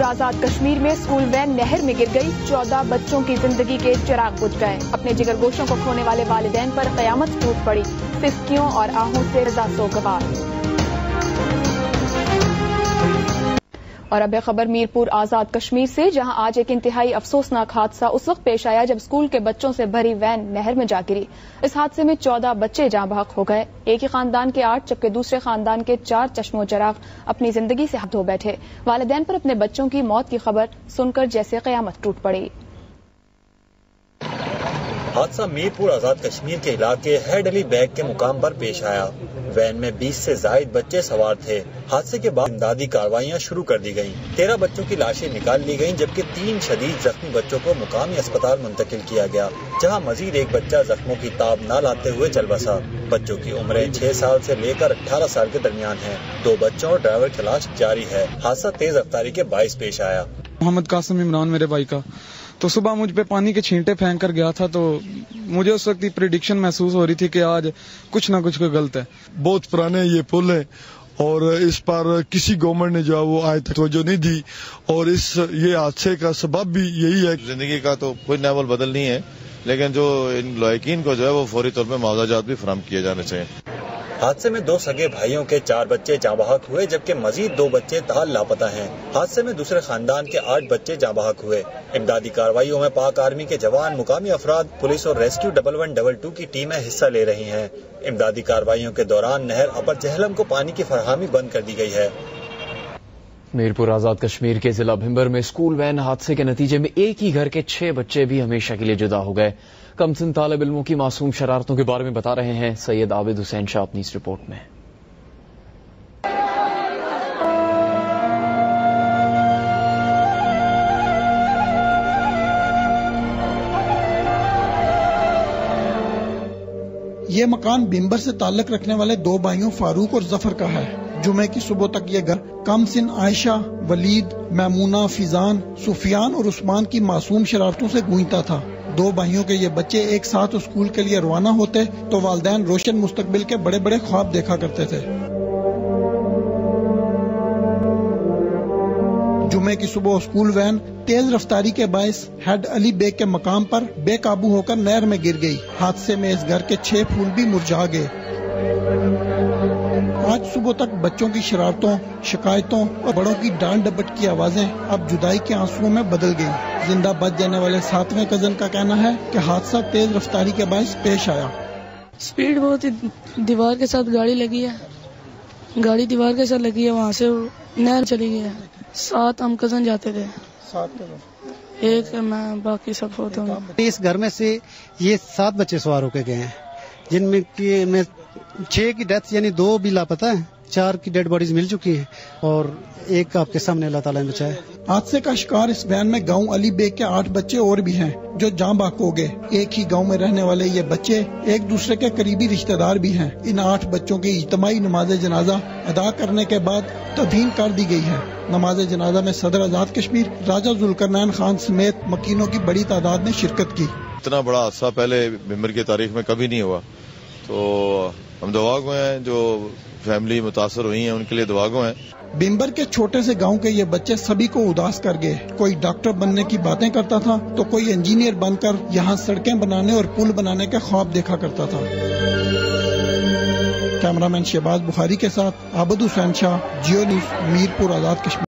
आजाद कश्मीर में school van नहर में गिर गई। 14 बच्चों की जिंदगी के चिराग बुझ गए। अपने जिगरगोशों को खोने वाले वालिदैन पर कयामत टूट पड़ी। सिसकियों और आहों से रज़ा सोगवार। और अब है खबर मीरपुर आजाद कश्मीर से, जहां आज एक इंतहाई अफसोसनाक हादसा उस वक्त पेश आया जब स्कूल के बच्चों से भरी वैन नहर में जा गिरी। इस हादसे में 14 बच्चे जाँ बहक हो गए। एक ही खानदान के 8 जबकि दूसरे खानदान के 4 चश्मो चराग अपनी जिंदगी से हाथ धो बैठे। वालिदैन पर अपने बच्चों की मौत की खबर सुनकर जैसे कयामत टूट पड़ी। हादसा मीरपुर आजाद कश्मीर के इलाके हेड अली बैग के मुकाम पर पेश आया। वैन में 20 से जायद बच्चे सवार थे। हादसे के बाद इमदादी कार्रवाइयां शुरू कर दी गयी। 13 बच्चों की लाशें निकाल ली गयी, जबकि 3 शदीद जख्मी बच्चों को मुकामी अस्पताल मुंतकिल किया गया, जहां मजीद एक बच्चा जख्मों की ताब न लाते हुए चल बसा। बच्चों की उम्रें 6 साल से लेकर 18 साल के दरमियान है। 2 बच्चों और ड्राइवर की तलाश जारी है। हादसा तेज रफ्तारी के बाइस पेश आया। मोहम्मद कासिम इमरान मेरे भाई का, तो सुबह मुझ पे पानी के छींटे फेंक कर गया था, तो मुझे उस वक्त प्रेडिक्शन महसूस हो रही थी कि आज कुछ ना कुछ गलत है। बहुत पुराने ये पुल है और इस पर किसी गवर्नमेंट ने जो है वो आज तक तवज्जो नहीं दी, और ये हादसे का सबब भी यही है। जिंदगी का तो कोई नावल बदल नहीं है, लेकिन जो इन लायकीन को जो है वो फौरी तौर पर मुआवजात भी फराहम किए जाने चाहिए। हादसे में 2 सगे भाइयों के 4 बच्चे जाँ बहक हुए, जबकि मजीद 2 बच्चे ताल लापता हैं। हादसे में दूसरे खानदान के 8 बच्चे जाँ बहक हुए। इमदादी कार्रवाइयों में पाक आर्मी के जवान, मुकामी अफराद, पुलिस और रेस्क्यू 1112 की टीमें हिस्सा ले रही हैं। इमदादी कार्रवाइयों के दौरान नहर अपर जहलम को पानी की फराहमी बंद कर दी गई है। मीरपुर आजाद कश्मीर के जिला भिंबर में स्कूल वैन हादसे के नतीजे में एक ही घर के 6 बच्चे भी हमेशा के लिए जुदा हो गए। कमसिन तालिब इल्मों की मासूम शरारतों के बारे में बता रहे हैं सैयद आबिद हुसैन शाह अपनी इस रिपोर्ट में। ये मकान भिंबर से ताल्लुक रखने वाले 2 भाइयों फारूक और जफर का है। जुमे की सुबह तक ये घर कमसिन आयशा, वलीद, मैमूना, फिजान, सुफियान और उस्मान की मासूम शरारतों से गूंजता था। 2 भाइयों के ये बच्चे एक साथ स्कूल के लिए रवाना होते तो वालिदैन रोशन मुस्तकबिल के बड़े बड़े ख्वाब देखा करते थे। जुमे की सुबह स्कूल वैन तेज रफ्तारी के बायस हेड अली बेग के मकाम पर बेकाबू होकर नहर में गिर गई। हादसे में इस घर के 6 फूल भी मुरझा गए। आज सुबह तक बच्चों की शरारतों, शिकायतों और बड़ों की डांट डपट की आवाजें अब जुदाई के आंसुओं में बदल गयी। जिंदा बच जाने वाले 7वें कजन का कहना है कि हादसा तेज रफ्तारी के बायस पेश आया। स्पीड बहुत ही, दीवार के साथ गाड़ी लगी है, गाड़ी दीवार के साथ लगी है, वहाँ से नहर चली गई है। 7 हम कजन जाते थे, 7 कजन, एक मैं, बाकी सब होते हैं। इस घर में से ये 7 बच्चे सवार होकर गए हैं, जिनमें की 6 की डेथ यानी 2 भी लापता है, 4 की डेड बॉडीज मिल चुकी हैं और एक आपके सामने अल्लाह ताला ने बचाया। हादसे का शिकार इस वैन में गांव अली बेग के 8 बच्चे और भी हैं जो जाँ बहक हो गए। एक ही गांव में रहने वाले ये बच्चे एक दूसरे के करीबी रिश्तेदार भी हैं। इन 8 बच्चों की इज्तिमाई नमाज जनाजा अदा करने के बाद तदफीन कर दी गई है। नमाज जनाजा में सदर आजाद कश्मीर राजा जुल्करनैन खान समेत मकीनों की बड़ी तादाद ने शिरकत की। इतना बड़ा हादसा पहले भिंबर की तारीख में कभी नहीं हुआ, तो हम दुआ गो हैं। जो फैमिली मुतासर हुई है उनके लिए दुआ गो हैं। भिंबर के छोटे से गांव के ये बच्चे सभी को उदास कर गए। कोई डॉक्टर बनने की बातें करता था तो कोई इंजीनियर बनकर यहाँ सड़कें बनाने और पुल बनाने के ख्वाब देखा करता था। कैमरामैन शहबाज बुखारी के साथ आबिद हुसैन शाह, जियो न्यूज़, मीरपुर आजाद कश्मीर।